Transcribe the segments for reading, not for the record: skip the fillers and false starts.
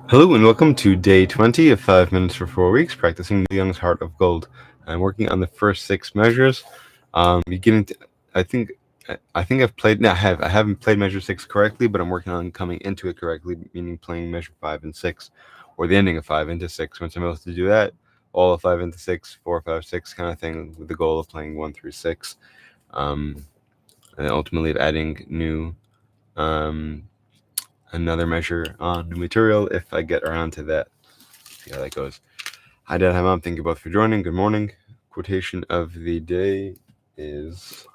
Hello and welcome to day 20 of 5 minutes for 4 weeks, practicing the Young's Heart of Gold. I'm working on the first 6 measures. Beginning to, I think, I think I've played. No, I haven't played measure 6 correctly, but I'm working on coming into it correctly, meaning playing measure 5 and 6, or the ending of 5 into 6. Once I'm able to do that, all of 5 into 6, 4, 5, 6 kind of thing, with the goal of playing 1 through 6, and then ultimately of adding new. Another measure on new material if I get around to that. See how that goes. Hi, Dad. Hi, Mom. Thank you both for joining. Good morning. Quotation of the day is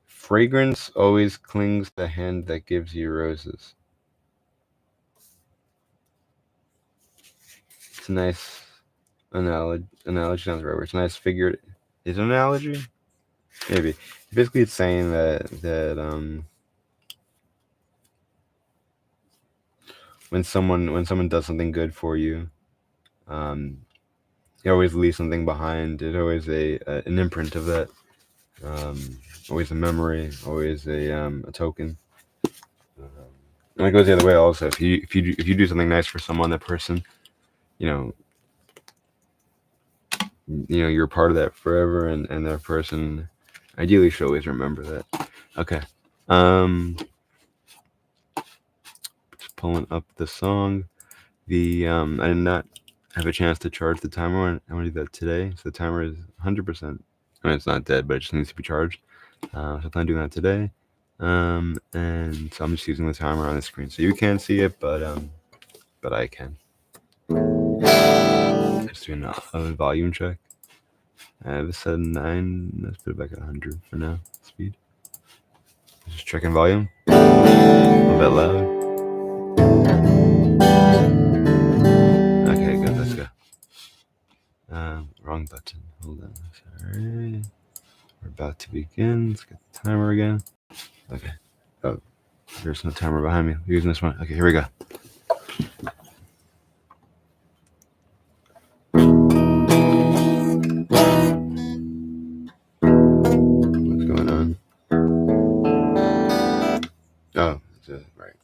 fragrance always clings to the hand that gives you roses. It's a nice analogy. Analogy sounds right. It's a nice figure. Is it an analogy? Maybe. Basically, it's saying that when someone does something good for you, it always leaves something behind. It's always an imprint of that. Always a memory. Always a token. And it goes the other way also. If you do something nice for someone, that person, you know, you're part of that forever, and that person ideally should always remember that. Okay. Just pulling up the song. I did not have a chance to charge the timer. I want to do that today. So the timer is 100%. I mean, it's not dead, but it just needs to be charged. So I plan on doing that today. And so I'm just using the timer on the screen, so you can't see it, but I can. Just doing a volume check. I have it set at 9. Let's put it back at 100 for now. Speed. Just checking volume. A little bit loud. Okay, good. Let's go. Wrong button. Hold on. Sorry. We're about to begin. Let's get the timer again. Okay. Oh, there's no timer behind me. We're using this one. Okay, here we go. What's going on? Oh, that's it. Right.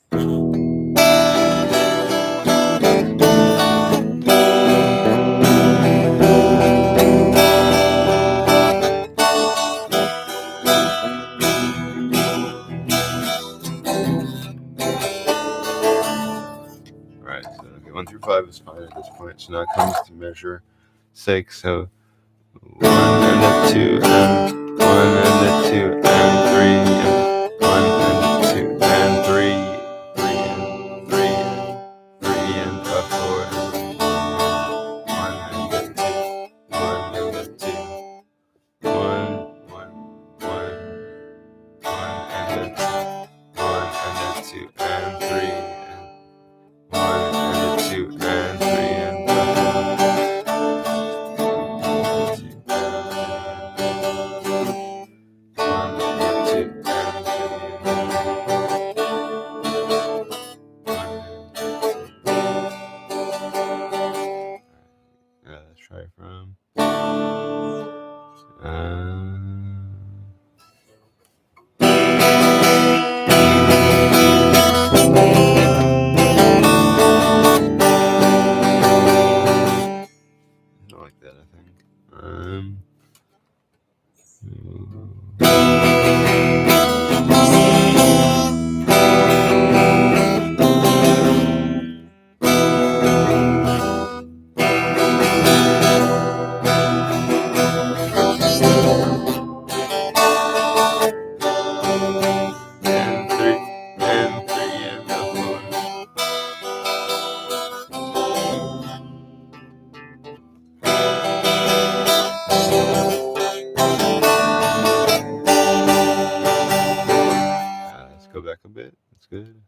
Right. So okay, 1 through 5 is fine at this point. So now it comes to measure 6. So 1 and a 2 and 1 and a 2 and 3 and 1 and a 2 and 3 and 3 and 3 and a 4 and 1 and a 2 1 and a 2 1 1 1 1 and a 2 1 and a 2 and 3 and 1 and a 2 and 3 and let's try from not like that, I think. And 3 and 3 and a 4. Let's go back a bit. That's good.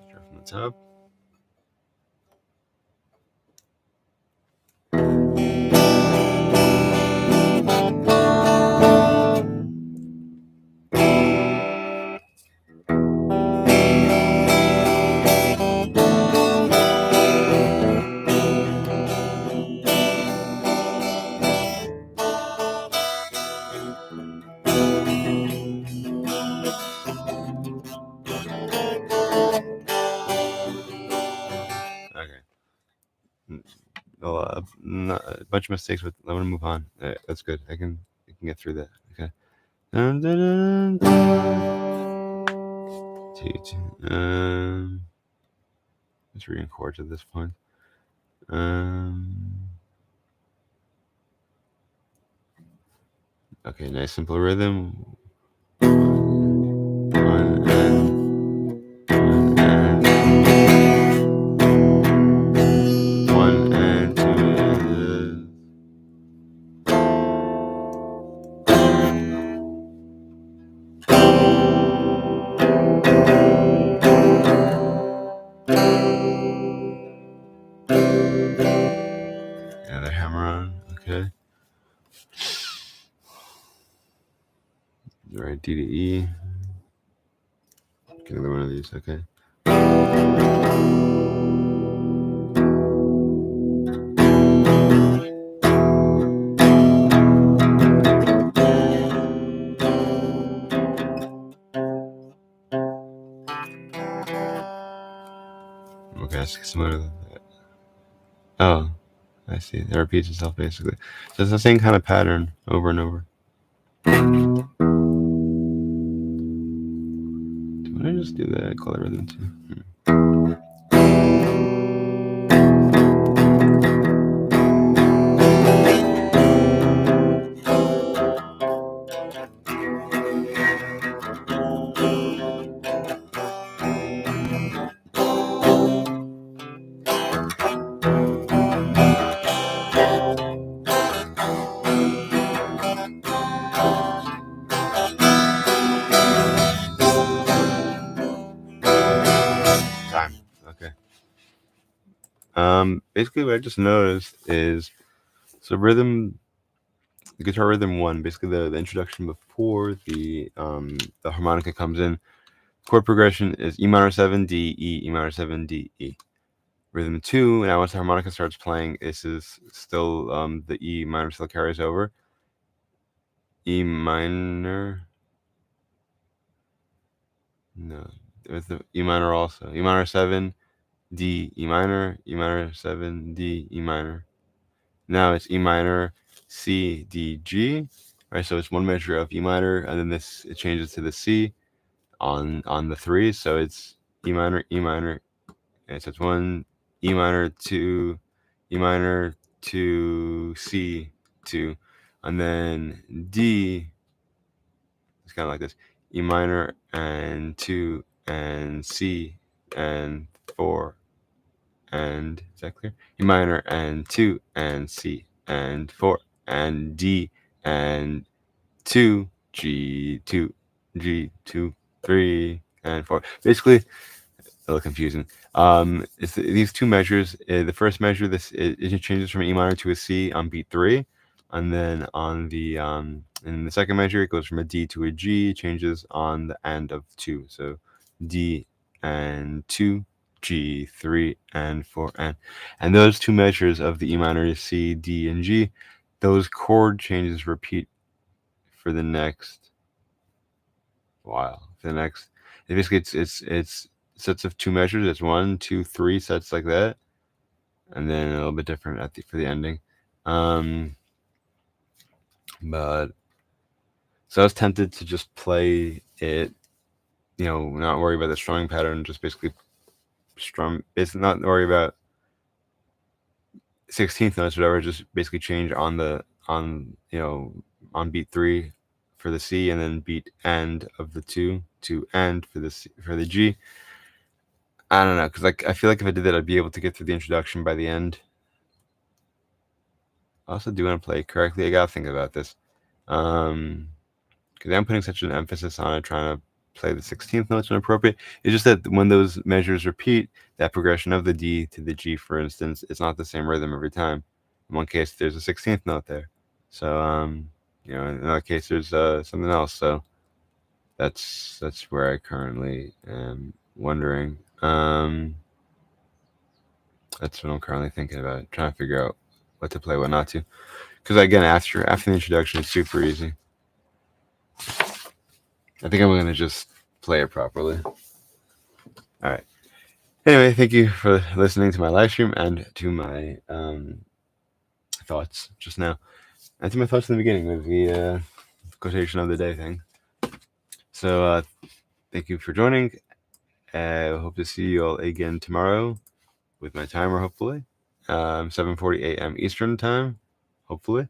Start from the top. a bunch of mistakes, but I'm gonna move on. That's good. I can get through that. Okay. Dun, dun, dun, dun. Just reading chords at this point. Okay, nice simple rhythm. One and two and another hammer on. Okay. All right, D to E. Get another one of these. Okay. Okay, similar to that. Oh, I see. It repeats itself basically. So it's the same kind of pattern over and over. Why don't I just do that? Call it rhythm too. Time. Okay. Basically, what I just noticed is so rhythm. The guitar rhythm 1, basically the introduction before the harmonica comes in. Chord progression is E minor 7 D E, E minor 7 D E. Rhythm 2, now once the harmonica starts playing, this is still the E minor still carries over. E minor. No, there's the E minor also. E minor 7 D E minor, E minor 7 D E minor. Now it's E minor C D G. Right, so it's one measure of E minor, and then it changes to the C on the 3. So it's E minor, and so it's 1 E minor 2 E minor 2 C 2, and then D. It's kind of like this: E minor and 2 and C and 4, and is that clear? E minor and 2 and C and 4 and D and 2 G2 G2 3 and 4. Basically, a little confusing. It's these two measures. The first measure, it changes from E minor to a C on beat 3, and then on the in the second measure, it goes from a D to a G. Changes on the end of 2. So D and 2, G 3 and 4, and those two measures of the E minor, C, D, and G, those chord changes repeat for the next while. Basically it's sets of 2 measures. It's 1, 2, 3 sets like that, and then a little bit different for the ending. But so I was tempted to just play it, not worry about the strumming pattern, just basically strum. Basically, not worry about 16th notes, whatever. Just basically change on beat 3 for the C, and then beat end of the 2 to end for the G. I don't know, because I feel like if I did that, I'd be able to get through the introduction by the end. I also do want to play correctly. I gotta think about this, because I'm putting such an emphasis on it, trying to play the 16th notes when appropriate. It's just that when those measures repeat, that progression of the D to the G, for instance, it's not the same rhythm every time. In one case, there's a 16th note there. So, in another case, there's something else. So that's where I currently am wondering. That's what I'm currently thinking about, trying to figure out what to play, what not to. Because again, after the introduction, it's super easy. I think I'm going to just play it properly. All right. Anyway, thank you for listening to my live stream and to my thoughts just now. I think my thoughts in the beginning with the quotation of the day thing. So thank you for joining. I hope to see you all again tomorrow with my timer, hopefully. 7:40 a.m. Eastern time, hopefully.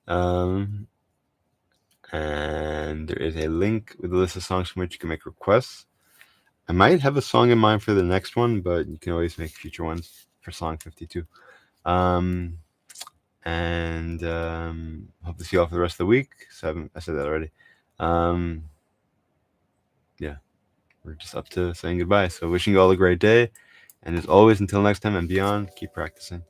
And there is a link with a list of songs from which you can make requests. I might have a song in mind for the next one, but you can always make future ones for song 52. And hope to see you all for the rest of the week. I said that already. Yeah, we're just up to saying goodbye. So wishing you all a great day. And as always, until next time and beyond, keep practicing.